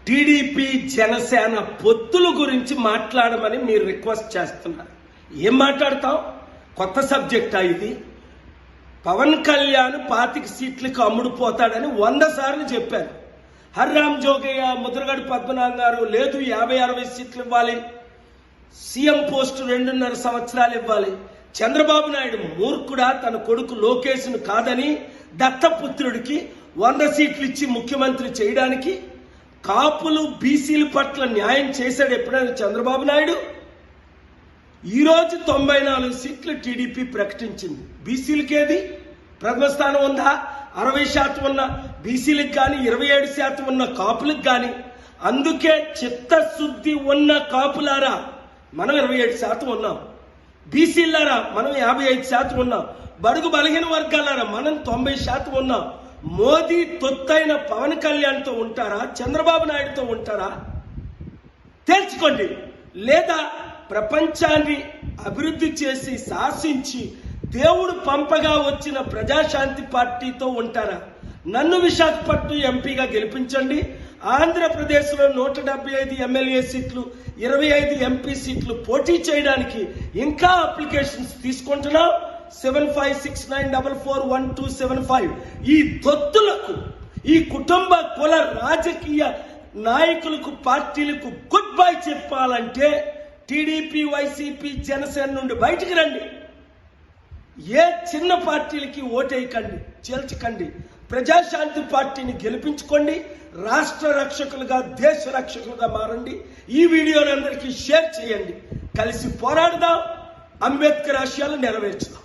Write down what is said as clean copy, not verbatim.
TDP Janasena పొత్తుల గురించి మాట్లాడమని మీరు రిక్వెస్ట్ చేస్తున్నారు. ఏం మాట్లాడతాం? కొత్త సబ్జెక్టా ఇది? పవన్ కళ్యాణ్ 25 సీట్లకు అమ్ముడుపోతాడని 100 సార్లు చెప్పారు. హర్రామ్ జోగయ్య, ముద్రగడ పద్మనాభం గారు లేదు 50-60 సీట్లు ఇవ్వాలి, సీఎం పోస్టు 2.5 సంవత్సరాలు ఇవ్వాలి. చంద్రబాబు నాయుడు మూర్ఖుడా తన కొడుకు లోకేష్ను కాదని దత్తపుత్రుడికి 100 సీట్లు ఇచ్చి ముఖ్యమంత్రి చేయడానికి? కాపులు బీసీల పట్ల న్యాయం చేశాడు ఎప్పుడైనా చంద్రబాబు నాయుడు? ఈరోజు 94 సీట్లు టీడీపీ ప్రకటించింది. బీసీలకేది ప్రథమ స్థానం ఉందా? 60% ఉన్న బీసీలకు కానీ 27% ఉన్న కాపులకు కానీ. అందుకే చిత్తశుద్ధి ఉన్న కాపులారా మనం 27% ఉన్నాం, బీసీలారా మనం 55% ఉన్నాం, బడుగు బలహీన వర్గాలారా మనం 90% ఉన్నాం. మోదీ తొత్తైన పవన్ కళ్యాణ్తో ఉంటారా, చంద్రబాబు నాయుడుతో ఉంటారా? తేల్చుకోండి. లేదా ప్రపంచాన్ని అభివృద్ధి చేసి శాసించి దేవుడు పంపగా వచ్చిన ప్రజాశాంతి పార్టీతో ఉంటారా? నన్ను విశాఖపట్నం ఎంపీగా గెలిపించండి. ఆంధ్రప్రదేశ్లో 175 ఎమ్మెల్యే సీట్లు, 25 ఎంపీ సీట్లు పోటీ చేయడానికి ఇంకా అప్లికేషన్స్ తీసుకుంటున్నాం. 7569441275. ఈ తొత్తులకు, ఈ కుటుంబ కుల రాజకీయ నాయకులకు, పార్టీలకు గుడ్ బై చెప్పాలంటే టీడీపీ, వైసీపీ, జనసేన నుండి బయటికి రండి. ఏ చిన్న పార్టీలకి ఓటేయకండి, చేల్చకండి. ప్రజాశాంతి పార్టీని గెలిపించుకోండి. రాష్ట్ర రక్షకులుగా, దేశ రక్షకులుగా మారండి. ఈ వీడియోని అందరికీ షేర్ చేయండి. కలిసి పోరాడదాం, అంబేద్కర్ ఆశయాలు నెరవేర్చుదాం.